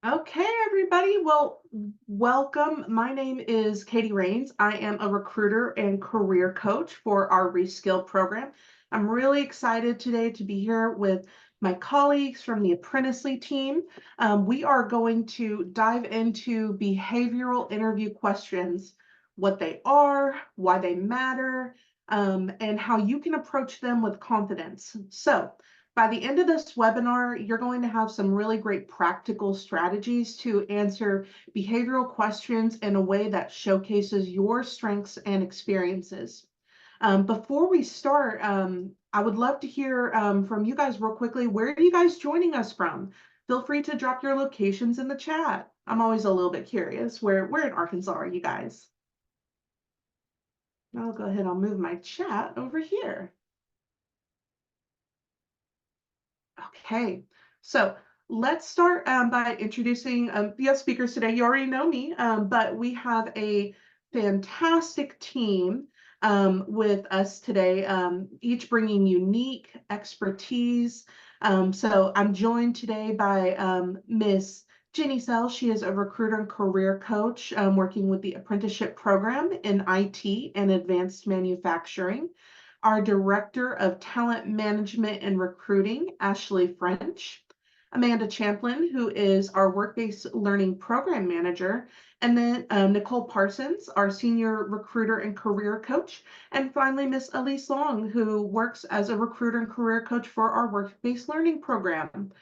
Okay, everybody. Well, welcome. My name is Katie Rains. I am a recruiter and career coach for our Reskill program. I'm really excited today to be here with my colleagues from the Apprenticely team. We are going to dive into behavioral interview questions, what they are, why they matter, and how you can approach them with confidence. So, by the end of this webinar, you're going to have some really great practical strategies to answer behavioral questions in a way that showcases your strengths and experiences. Before we start, I would love to hear from you guys real quickly. Where are you guys joining us from? Feel free to drop your locations in the chat. I'm always a little bit curious. Where in Arkansas are you guys? I'll go ahead and move my chat over here. Okay, so let's start by introducing the speakers today. You already know me, but we have a fantastic team with us today, each bringing unique expertise. So I'm joined today by Miss Jenny Sell. She is a recruiter and career coach working with the apprenticeship program in IT and advanced manufacturing. Our Director of Talent Management and Recruiting, Ashley French, Amanda Champlin, who is our Work-Based Learning Program Manager, and then Nicole Parsons, our Senior Recruiter and Career Coach, and finally Miss Elise Long, who works as a Recruiter and Career Coach for our Work-Based Learning Program.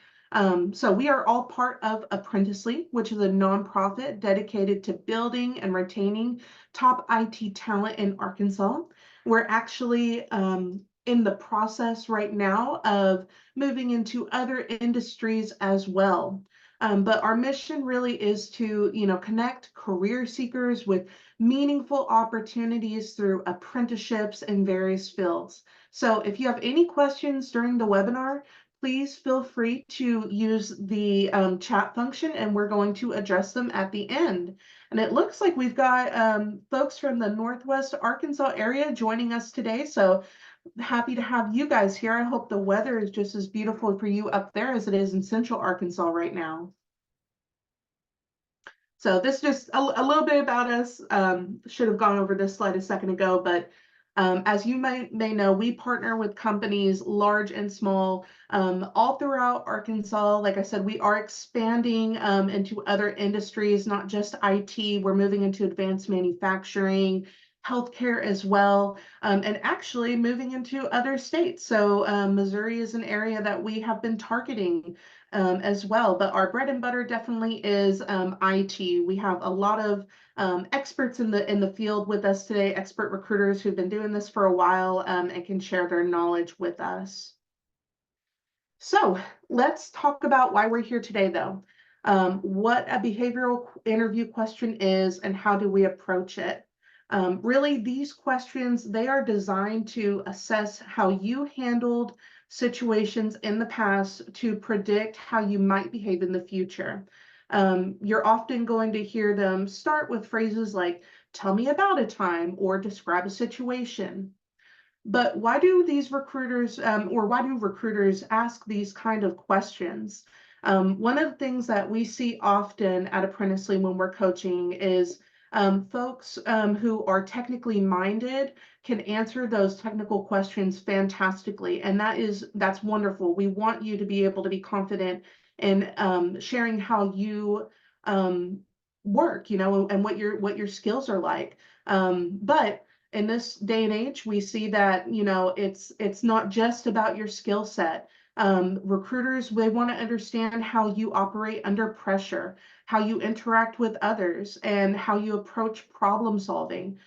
So we are all part of Apprenticely, which is a nonprofit dedicated to building and retaining top IT talent in Arkansas. We're actually in the process right now of moving into other industries as well. But our mission really is to, connect career seekers with meaningful opportunities through apprenticeships in various fields. So if you have any questions during the webinar, please feel free to use the chat function and we're going to address them at the end. And it looks like we've got folks from the Northwest Arkansas area joining us today. So happy to have you guys here. I hope the weather is just as beautiful for you up there as it is in Central Arkansas right now. So this is just a little bit about us. Should have gone over this slide a second ago, but as you may know, we partner with companies large and small all throughout Arkansas. Like I said, we are expanding into other industries, not just IT. We're moving into advanced manufacturing, healthcare as well, and actually moving into other states. So Missouri is an area that we have been targeting as well. But our bread and butter definitely is IT. We have a lot of experts in the field with us today, expert recruiters who've been doing this for a while and can share their knowledge with us. So let's talk about why we're here today, though. What a behavioral interview question is and how do we approach it? Really, these questions, they are designed to assess how you handled situations in the past to predict how you might behave in the future. You're often going to hear them start with phrases like, tell me about a time or describe a situation. But why do these recruiters, or why do recruiters ask these kind of questions? One of the things that we see often at Apprenticely when we're coaching is folks who are technically minded can answer those technical questions fantastically, and that's wonderful. We want you to be able to be confident in sharing how you work, and what your skills are like. But in this day and age, we see that, it's not just about your skill set. Recruiters, they want to understand how you operate under pressure, how you interact with others, and how you approach problem solving.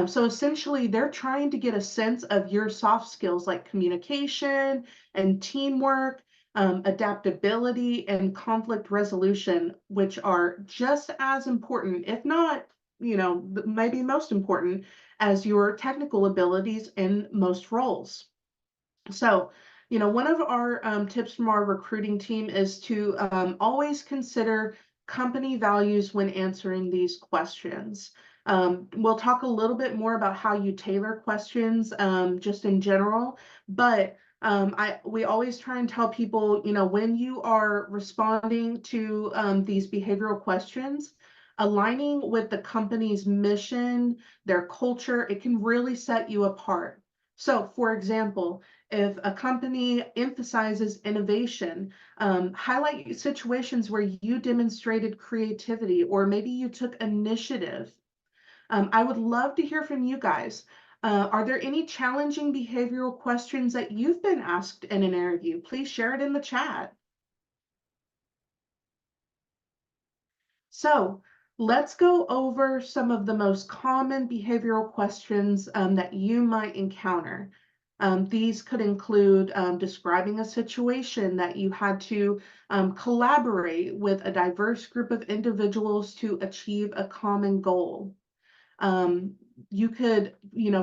So essentially, they're trying to get a sense of your soft skills like communication and teamwork, adaptability, and conflict resolution, which are just as important, if not, maybe most important as your technical abilities in most roles. So, one of our tips from our recruiting team is to always consider company values when answering these questions. We'll talk a little bit more about how you tailor questions just in general, but We always try and tell people, when you are responding to these behavioral questions, aligning with the company's mission, their culture, it can really set you apart. So, for example, if a company emphasizes innovation, highlight situations where you demonstrated creativity or maybe you took initiative. I would love to hear from you guys. Are there any challenging behavioral questions that you've been asked in an interview? Please share it in the chat. So let's go over some of the most common behavioral questions that you might encounter. These could include describing a situation that you had to collaborate with a diverse group of individuals to achieve a common goal. Um, you could,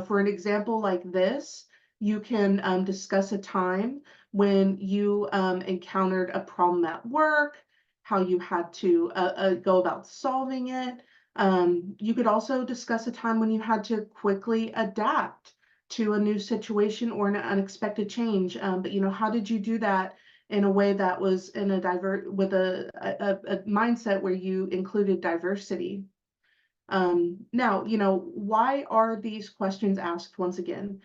for an example like this, you can discuss a time when you encountered a problem at work, how you had to go about solving it. You could also discuss a time when you had to quickly adapt to a new situation or an unexpected change. But how did you do that in a way that was in with a mindset where you included diversity? Now, why are these questions asked once again?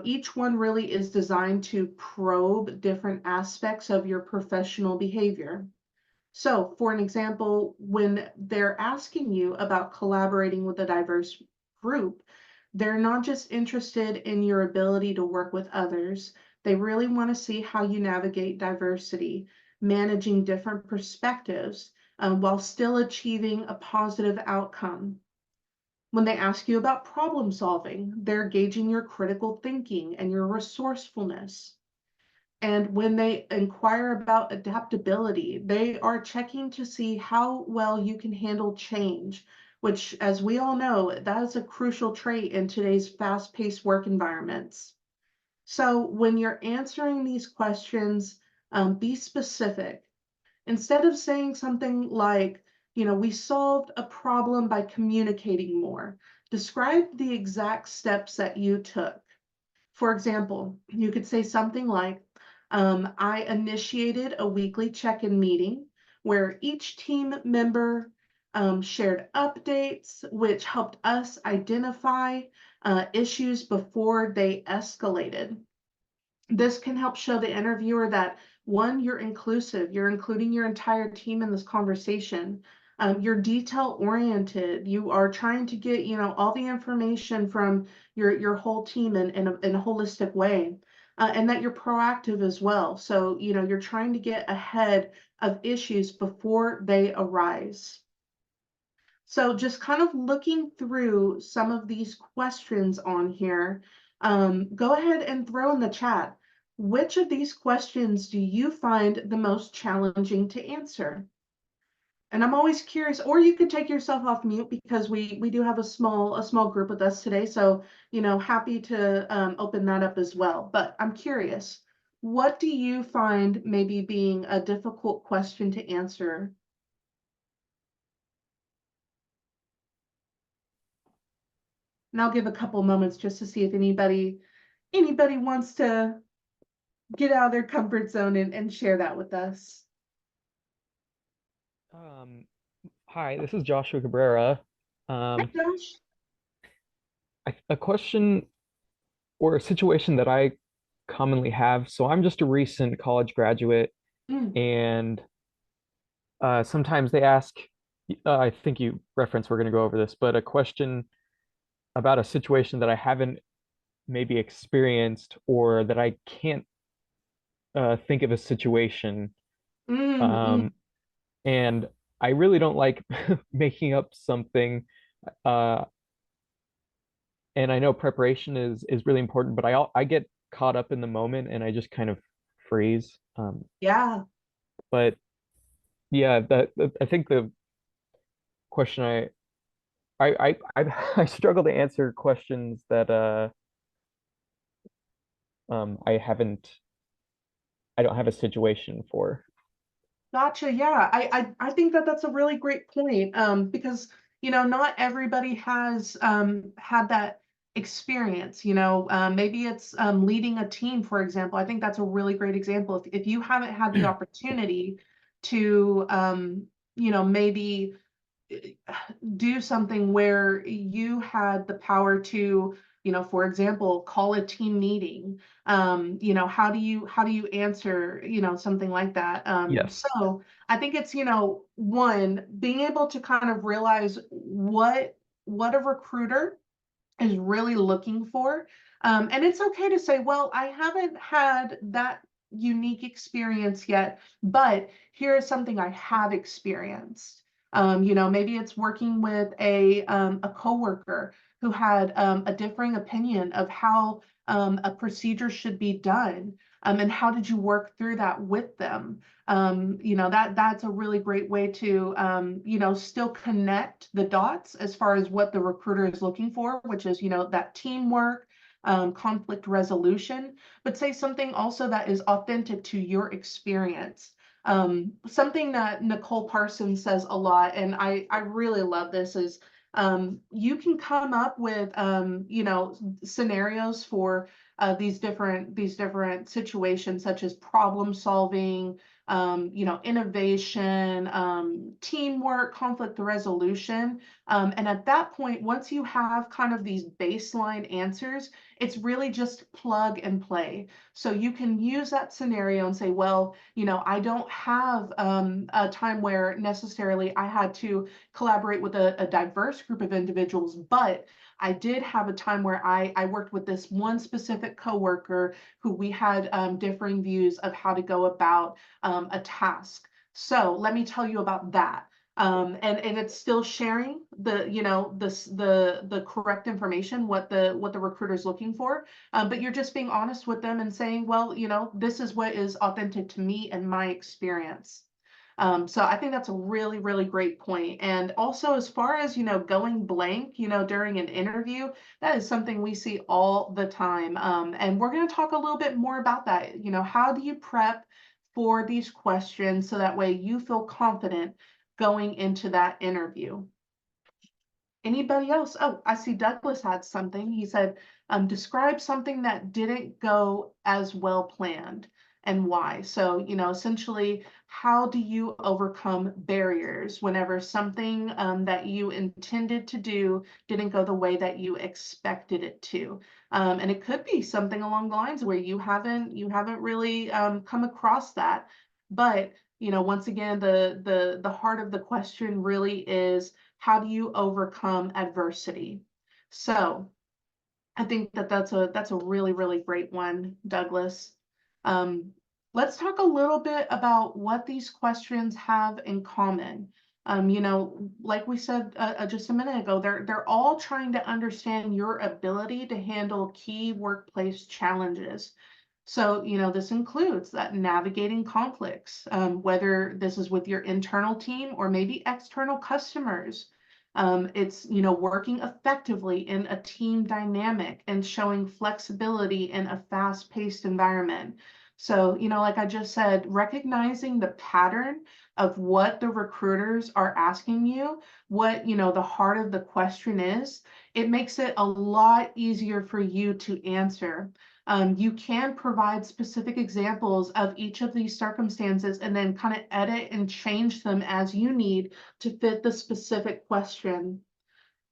Each one really is designed to probe different aspects of your professional behavior. So, for an example, when they're asking you about collaborating with a diverse group, they're not just interested in your ability to work with others. They really want to see how you navigate diversity, managing different perspectives, while still achieving a positive outcome. When they ask you about problem solving, they're gauging your critical thinking and your resourcefulness. And when they inquire about adaptability, they are checking to see how well you can handle change, which, as we all know, that is a crucial trait in today's fast-paced work environments. So when you're answering these questions, be specific. Instead of saying something like, we solved a problem by communicating more, describe the exact steps that you took. For example, you could say something like, I initiated a weekly check-in meeting where each team member shared updates, which helped us identify issues before they escalated. This can help show the interviewer that one, you're inclusive, you're including your entire team in this conversation. You're detail oriented. You are trying to get, all the information from your whole team in a holistic way. And that you're proactive as well. So, you're trying to get ahead of issues before they arise. So just kind of looking through some of these questions on here, go ahead and throw in the chat. Which of these questions do you find the most challenging to answer? And I'm always curious, or you could take yourself off mute because we do have a small group with us today. So, happy to open that up as well. But I'm curious, what do you find maybe being a difficult question to answer? And I'll give a couple moments just to see if anybody wants to get out of their comfort zone and share that with us. Um, Hi, this is Joshua Cabrera. Hi, Um, Josh. a question or a situation that I commonly have. So I'm just a recent college graduate, Mm, and sometimes they ask, I think you referenced, we're going to go over this, but a question about a situation that I haven't maybe experienced or that I can't think of a situation. mm, mm. Um, and I really don't like making up something. Uh, and I know preparation is really important, but I get caught up in the moment and I just kind of freeze. Yeah, But yeah, I think the question I struggle to answer questions that I haven't I don't have a situation for. gotcha. Yeah, I think that that's a really great point. Because not everybody has had that experience, maybe it's leading a team, for example. I think that's a really great example. If you haven't had the opportunity to, maybe do something where you had the power to, for example, call a team meeting. How do you answer, something like that? Yes. So I think it's, one, being able to kind of realize what a recruiter is really looking for. And it's okay to say, well, I haven't had that unique experience yet, but here is something I have experienced. Maybe it's working with a coworker who had a differing opinion of how a procedure should be done. And how did you work through that with them? That's a really great way to, still connect the dots as far as what the recruiter is looking for, which is, that teamwork, conflict resolution, but say something also that is authentic to your experience. Something that Nicole Parsons says a lot, and I really love this, is you can come up with, scenarios for these different situations, such as problem solving, innovation, teamwork, conflict resolution. And at that point, once you have kind of these baseline answers, it's really just plug and play. So you can use that scenario and say, well, I don't have a time where necessarily I had to collaborate with a diverse group of individuals, but I did have a time where I worked with this one specific coworker who we had differing views of how to go about a task. So let me tell you about that. And it's still sharing the correct information, what the recruiter is looking for, but you're just being honest with them and saying, well, this is what is authentic to me and my experience. So I think that's a really, really great point. And also, as far as, going blank, during an interview, that is something we see all the time. And we're going to talk a little bit more about that. How do you prep for these questions so that way you feel confident going into that interview? Anybody else? Oh, I see Douglas had something. He said, describe something that didn't go as well planned and why. So, essentially, how do you overcome barriers whenever something that you intended to do didn't go the way that you expected it to? And it could be something along the lines where you haven't really come across that. But, once again, the heart of the question really is, how do you overcome adversity? So I think that that's a really, really great one, Douglas. Um, let's talk a little bit about what these questions have in common. Like we said just a minute ago, they're all trying to understand your ability to handle key workplace challenges. So, this includes that navigating conflicts, whether this is with your internal team or maybe external customers. It's, working effectively in a team dynamic and showing flexibility in a fast-paced environment. So, like I just said, recognizing the pattern of what the recruiters are asking you, what, the heart of the question is, it makes it a lot easier for you to answer. You can provide specific examples of each of these circumstances and then kind of edit and change them as you need to fit the specific question.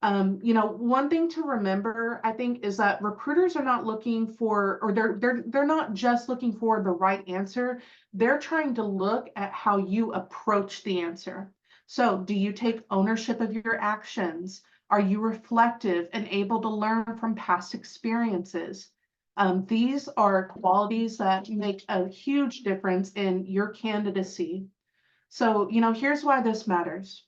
One thing to remember, I think, is that recruiters are not looking for, or they're not just looking for the right answer. They're trying to look at how you approach the answer. So, do you take ownership of your actions? Are you reflective and able to learn from past experiences? These are qualities that make a huge difference in your candidacy. So, here's why this matters.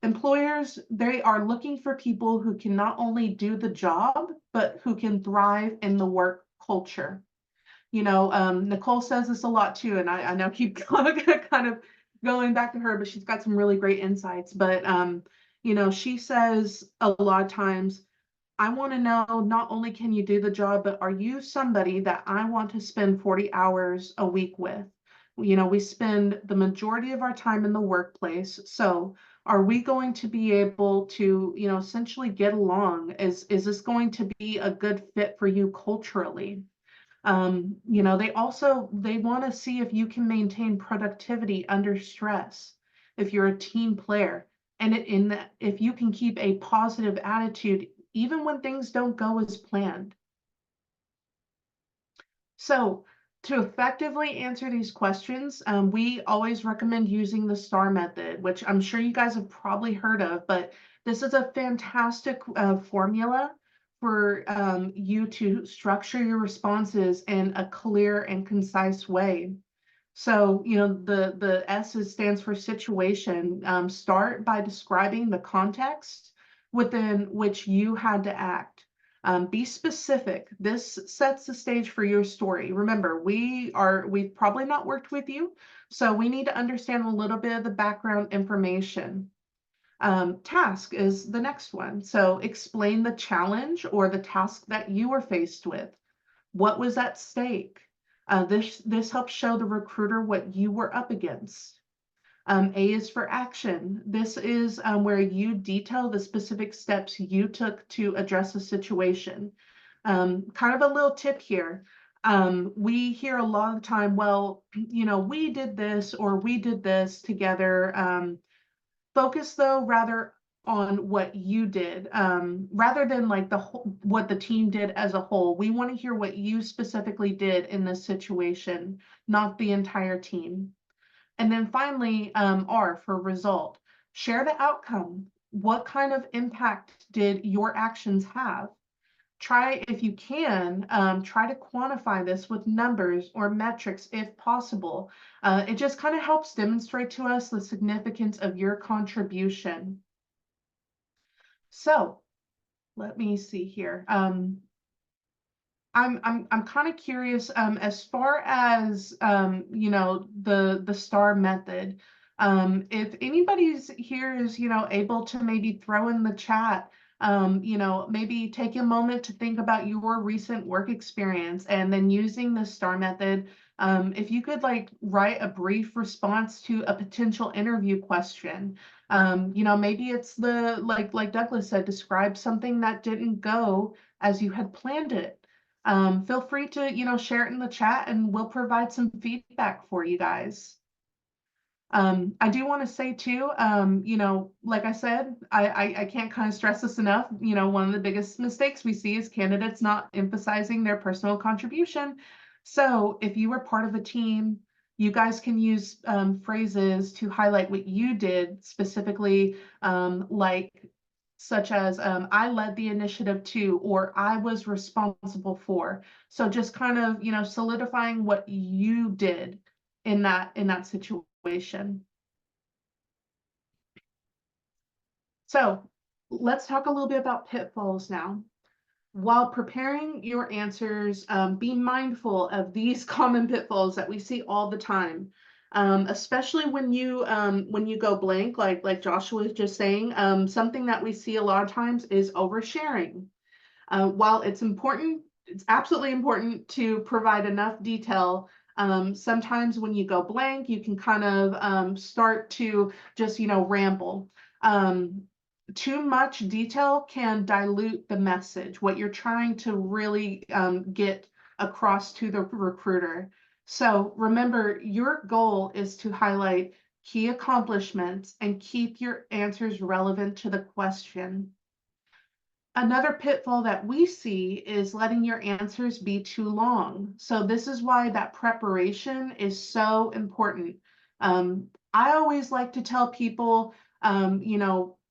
Employers, they are looking for people who can not only do the job, but who can thrive in the work culture. Nicole says this a lot too, and I now keep kind of going back to her, but she's got some really great insights. But she says a lot of times, I want to know not only can you do the job, but are you somebody that I want to spend 40 hours a week with? We spend the majority of our time in the workplace. So Are we going to be able to, essentially get along? Is this going to be a good fit for you culturally? They want to see if you can maintain productivity under stress, if you're a team player, and in that if you can keep a positive attitude even when things don't go as planned. So to effectively answer these questions, we always recommend using the STAR method, which I'm sure you guys have probably heard of, but this is a fantastic formula for you to structure your responses in a clear and concise way. So, the stands for situation. Start by describing the context within which you had to act. Be specific. This sets the stage for your story. Remember, we've probably not worked with you, so we need to understand a little bit of the background information. Task is the next one. So explain the challenge or the task that you were faced with. What was at stake? This helps show the recruiter what you were up against. A is for action. This is where you detail the specific steps you took to address a situation. Kind of a little tip here. We hear a lot of the time, well, we did this or we did this together. Focus though rather on what you did, rather than like what the team did as a whole. We want to hear what you specifically did in this situation, not the entire team. And then finally, R for result. Share the outcome. What kind of impact did your actions have? Try, if you can, try to quantify this with numbers or metrics if possible. It just kind of helps demonstrate to us the significance of your contribution. So let me see here. I'm kind of curious, as far as the STAR method. If anybody's here is able to maybe throw in the chat, maybe take a moment to think about your recent work experience and then using the STAR method. If you could like write a brief response to a potential interview question. Maybe it's the like Douglas said, describe something that didn't go as you had planned it. Feel free to, share it in the chat and we'll provide some feedback for you guys. I do want to say too, like I said, I can't kind of stress this enough. One of the biggest mistakes we see is candidates not emphasizing their personal contribution. So if you were part of a team, you guys can use phrases to highlight what you did specifically, like such as I led the initiative to, or I was responsible for. So just kind of, solidifying what you did in that situation. So let's talk a little bit about pitfalls now. While preparing your answers, be mindful of these common pitfalls that we see all the time. Especially when you go blank, like Joshua was just saying, something that we see a lot of times is oversharing. While it's important, it's absolutely important to provide enough detail. Sometimes when you go blank, you can kind of start to just ramble. Too much detail can dilute the message, what you're trying to really get across to the recruiter. So remember, your goal is to highlight key accomplishments and keep your answers relevant to the question. Another pitfall that we see is letting your answers be too long. So this is why that preparation is so important. I always like to tell people,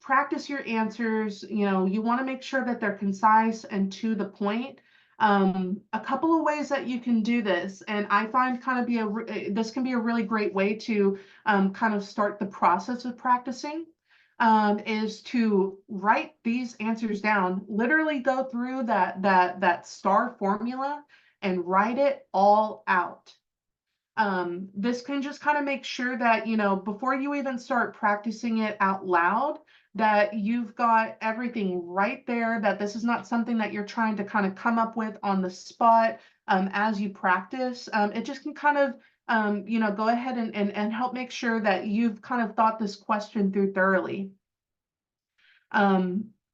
practice your answers. You want to make sure that they're concise and to the point. A couple of ways that you can do this, and I find this can be a really great way to kind of start the process of practicing. Is to write these answers down, literally go through that STAR formula and write it all out. This can just kind of make sure that, before you even start practicing it out loud, that you've got everything right there, that this is not something that you're trying to kind of come up with on the spot as you practice. It just can kind of go ahead and help make sure that you've kind of thought this question through thoroughly.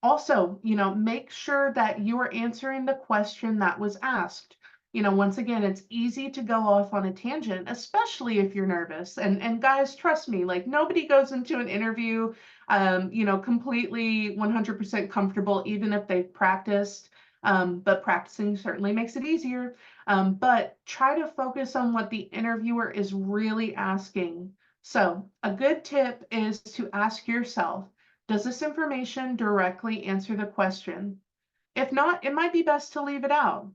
Also, make sure that you are answering the question that was asked. Once again, it's easy to go off on a tangent, especially if you're nervous. And guys, trust me, like nobody goes into an interview, completely 100% comfortable, even if they've practiced. But practicing certainly makes it easier. But try to focus on what the interviewer is really asking. So a good tip is to ask yourself, does this information directly answer the question? If not, it might be best to leave it out.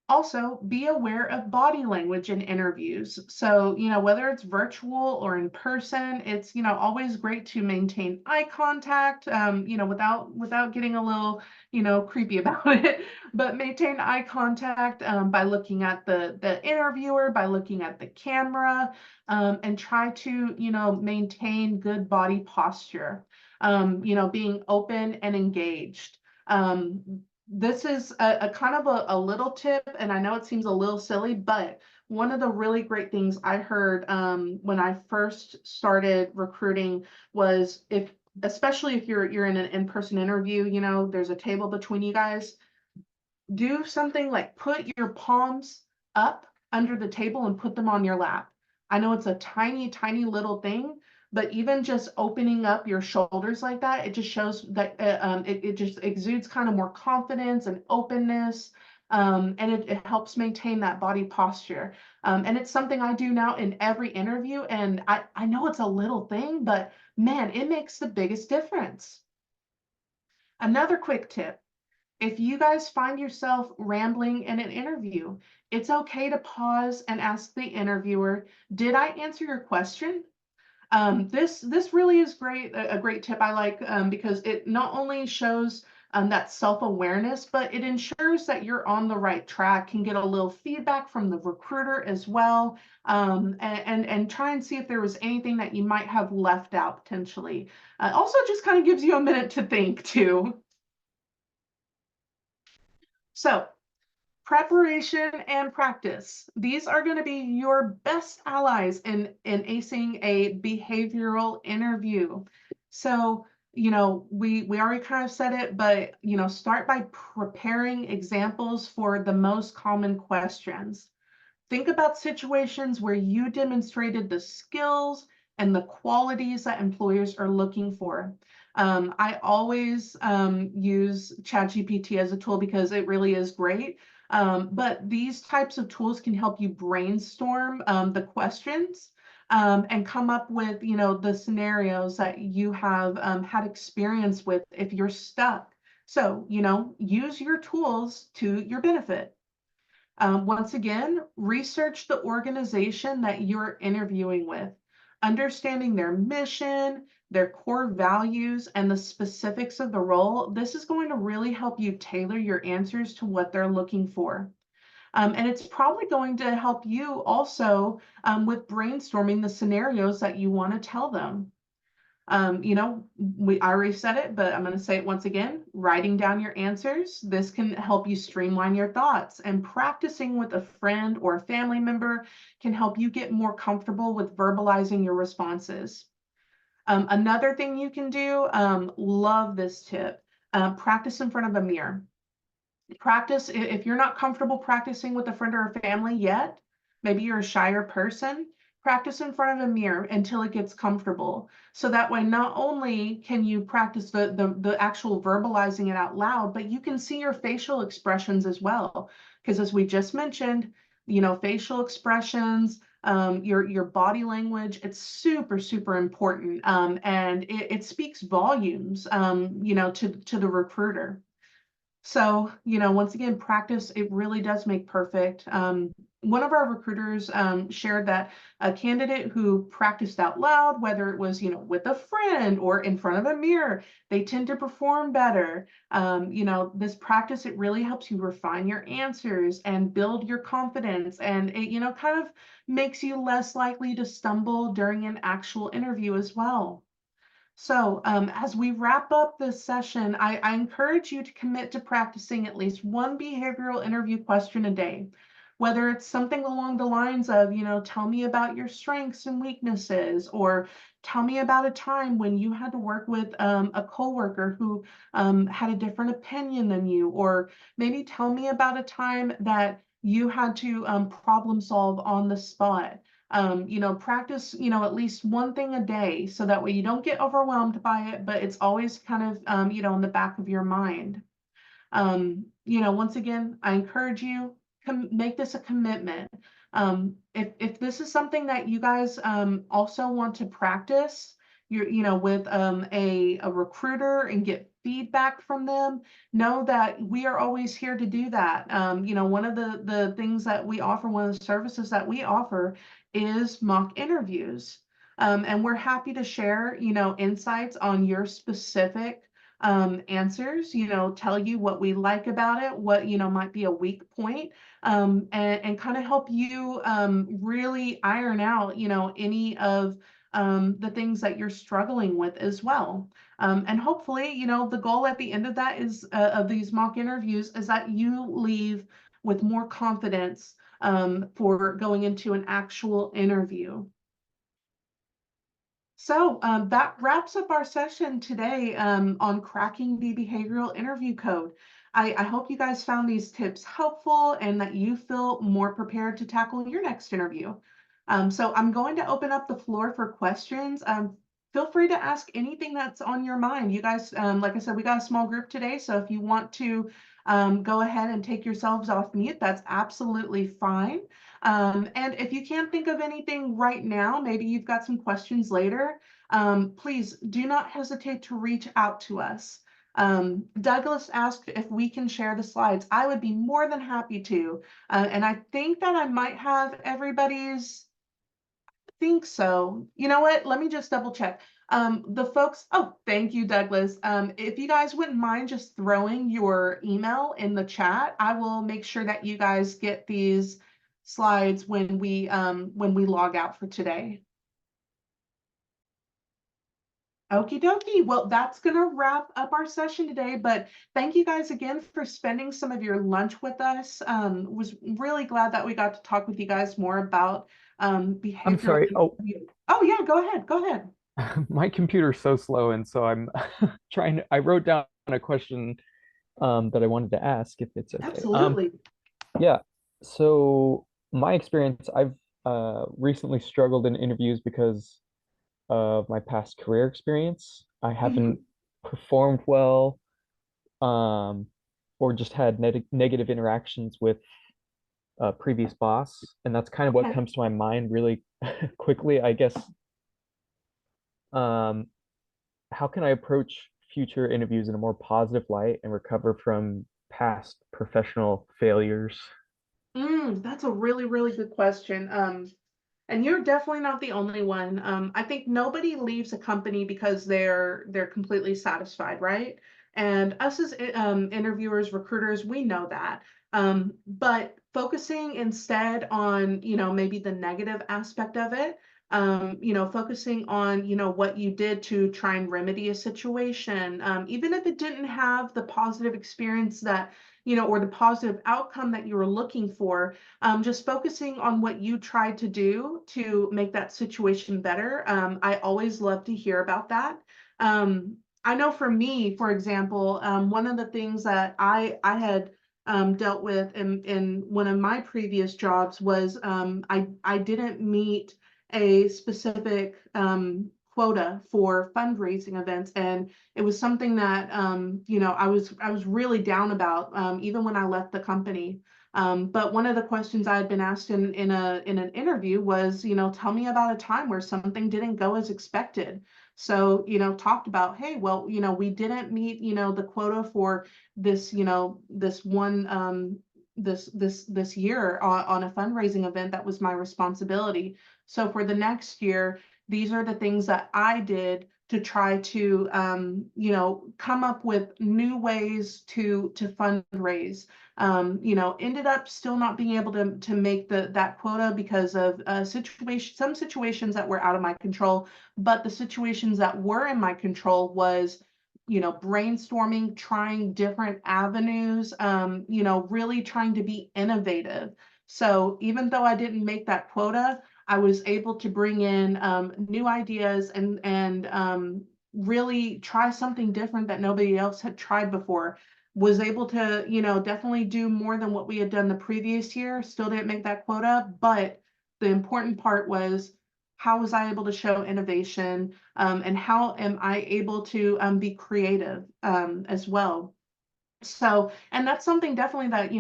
Also, be aware of body language in interviews. So, whether it's virtual or in person, it's, always great to maintain eye contact, without getting a little, creepy about it, but maintain eye contact by looking at the interviewer, by looking at the camera, and try to, maintain good body posture, being open and engaged. This is a kind of a little tip, and I know it seems a little silly, but one of the really great things I heard when I first started recruiting was, especially if you're in an in-person interview, there's a table between you guys, do something like put your palms up under the table and put them on your lap. I know it's a tiny, tiny little thing, but even just opening up your shoulders like that, it just shows that it just exudes kind of more confidence and openness. And it helps maintain that body posture. And it's something I do now in every interview. And I know it's a little thing, but man, it makes the biggest difference. Another quick tip. If you guys find yourself rambling in an interview, it's okay to pause and ask the interviewer, did I answer your question? This really is great, a great tip I like, because it not only shows that self-awareness, but it ensures that you're on the right track, can get a little feedback from the recruiter as well, and try and see if there was anything that you might have left out potentially. Also just kind of gives you a minute to think too. So preparation and practice. These are going to be your best allies in acing a behavioral interview. So, we already kind of said it, but, start by preparing examples for the most common questions. Think about situations where you demonstrated the skills and the qualities that employers are looking for. I always use ChatGPT as a tool because it really is great. But these types of tools can help you brainstorm the questions and come up with, the scenarios that you have had experience with if you're stuck. So, use your tools to your benefit. Once again, research the organization that you're interviewing with, understanding their mission, their core values, and the specifics of the role. This is going to really help you tailor your answers to what they're looking for. And it's probably going to help you also with brainstorming the scenarios that you want to tell them. I already said it, but I'm going to say it once again, writing down your answers. This can help you streamline your thoughts, and practicing with a friend or a family member can help you get more comfortable with verbalizing your responses. Another thing you can do, love this tip, practice in front of a mirror. Practice, if you're not comfortable practicing with a friend or a family yet, maybe you're a shyer person, practice in front of a mirror until it gets comfortable. So that way, not only can you practice the actual verbalizing it out loud, but you can see your facial expressions as well. Because as we just mentioned, facial expressions, your body language, it's super, super important. And it speaks volumes, to the recruiter. So, once again, practice, it really does make perfect. One of our recruiters shared that a candidate who practiced out loud, whether it was, with a friend or in front of a mirror, they tend to perform better. This practice, it really helps you refine your answers and build your confidence. And it, kind of makes you less likely to stumble during an actual interview as well. So as we wrap up this session, I encourage you to commit to practicing at least one behavioral interview question a day. whether it's something along the lines of, tell me about your strengths and weaknesses, or tell me about a time when you had to work with a coworker who had a different opinion than you, or maybe tell me about a time that you had to problem solve on the spot. Practice, at least one thing a day so that way you don't get overwhelmed by it, but it's always kind of, in the back of your mind. Once again, I encourage you, make this a commitment. If this is something that you guys also want to practice, with a recruiter and get feedback from them, know that we are always here to do that. One of the things that we offer, one of the services that we offer is mock interviews. And we're happy to share, insights on your specific answers, tell you what we like about it, what, might be a weak point, and kind of help you really iron out, any of the things that you're struggling with as well. And hopefully, the goal at the end of that is of these mock interviews is that you leave with more confidence for going into an actual interview. So that wraps up our session today on cracking the behavioral interview code. I hope you guys found these tips helpful and that you feel more prepared to tackle your next interview. So I'm going to open up the floor for questions. Feel free to ask anything that's on your mind. You guys, like I said, we got a small group today, so if you want to go ahead and take yourselves off mute, that's absolutely fine. And if you can't think of anything right now, maybe you've got some questions later, please do not hesitate to reach out to us. Douglas asked if we can share the slides. I would be more than happy to. And I think that I might have everybody's, I think so. You know what? Let me just double check. The folks, oh, thank you, Douglas. If you guys wouldn't mind just throwing your email in the chat, I will make sure that you guys get these slides when we log out for today. Okie dokie. Well, that's going to wrap up our session today, but thank you guys again for spending some of your lunch with us. Was really glad that we got to talk with you guys more about I'm behavioral. sorry. Oh, Oh yeah, go ahead. Go ahead. my computer's so slow, and so I'm trying to. I wrote down a question that I wanted to ask, if it's okay. Absolutely. Yeah. So my experience, I've recently struggled in interviews because of my past career experience. I Mhm. haven't performed well, um, or just had negative interactions with a previous boss, and that's kind of what Okay. comes to my mind really quickly, I guess. Um, how can I approach future interviews in a more positive light and recover from past professional failures? That's a really, really good question. And you're definitely not the only one. I think nobody leaves a company because they're completely satisfied, right? And us as interviewers, recruiters, we know that. But focusing instead on, maybe the negative aspect of it, focusing on, what you did to try and remedy a situation, even if it didn't have the positive experience that, or the positive outcome that you were looking for, just focusing on what you tried to do to make that situation better. I always love to hear about that. I know for me, for example, one of the things that I had dealt with in one of my previous jobs was I didn't meet a specific quota for fundraising events, and it was something that I was really down about even when I left the company. But one of the questions I had been asked in an interview was, tell me about a time where something didn't go as expected. So, talked about, hey, well, we didn't meet, the quota for this, this one this year on a fundraising event that was my responsibility. So for the next year, these are the things that I did to try to come up with new ways to fundraise. Ended up still not being able to make that quota because of some situations that were out of my control, but the situations that were in my control was, brainstorming, trying different avenues, really trying to be innovative. So even though I didn't make that quota, I was able to bring in new ideas and really try something different that nobody else had tried before. Was able to, definitely do more than what we had done the previous year. Still didn't make that quota, but the important part was how was I able to show innovation, and how am I able to be creative as well. So, and that's something definitely that,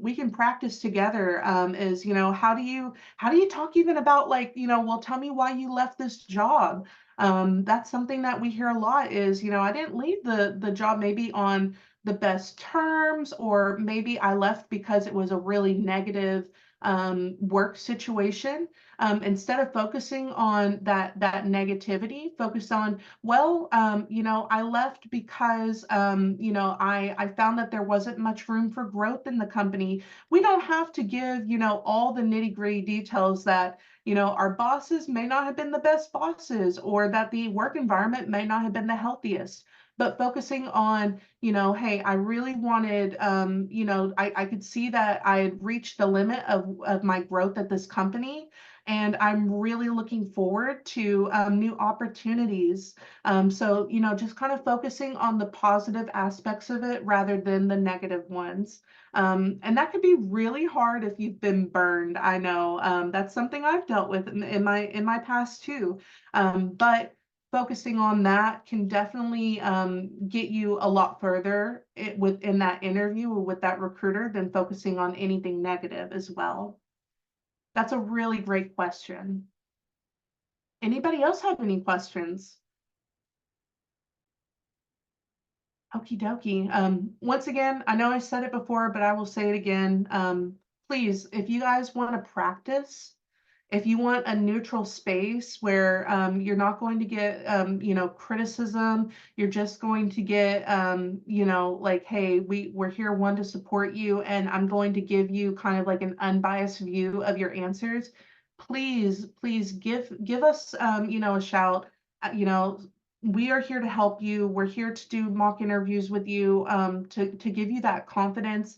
we can practice together, is, how do you talk even about, like, well, tell me why you left this job. That's something that we hear a lot is, I didn't leave the job maybe on the best terms, or maybe I left because it was a really negative work situation. Instead of focusing on that negativity, focus on, well, I left because, I found that there wasn't much room for growth in the company. We don't have to give, all the nitty-gritty details that, our bosses may not have been the best bosses, or that the work environment may not have been the healthiest. But focusing on, hey, I really wanted, I could see that I had reached the limit of my growth at this company, and I'm really looking forward to new opportunities. So, just kind of focusing on the positive aspects of it rather than the negative ones. And that could be really hard if you've been burned. I know, that's something I've dealt with in my past too. But focusing on that can definitely get you a lot further within that interview with that recruiter than focusing on anything negative as well. That's a really great question. Anybody else have any questions? Okie dokie. Once again, I know I said it before, but I will say it again. Please, if you guys want to practice, if you want a neutral space where you're not going to get criticism, you're just going to get like, hey, we're here one to support you, and I'm going to give you kind of like an unbiased view of your answers. Please give us a shout. We are here to help you. We're here to do mock interviews with you, to give you that confidence.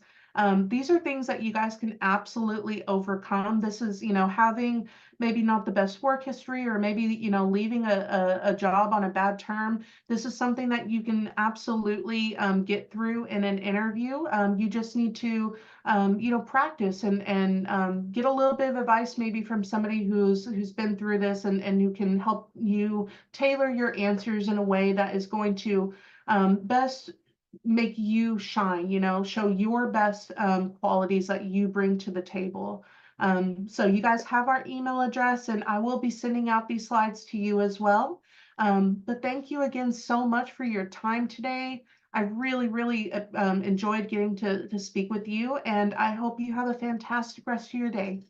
These are things that you guys can absolutely overcome. This is, having maybe not the best work history, or maybe, leaving a job on a bad term. This is something that you can absolutely get through in an interview. You just need to, practice and get a little bit of advice maybe from somebody who's been through this, and who can help you tailor your answers in a way that is going to best make you shine, show your best qualities that you bring to the table. So you guys have our email address, and I will be sending out these slides to you as well. But thank you again so much for your time today. I really, really enjoyed getting to speak with you, and I hope you have a fantastic rest of your day.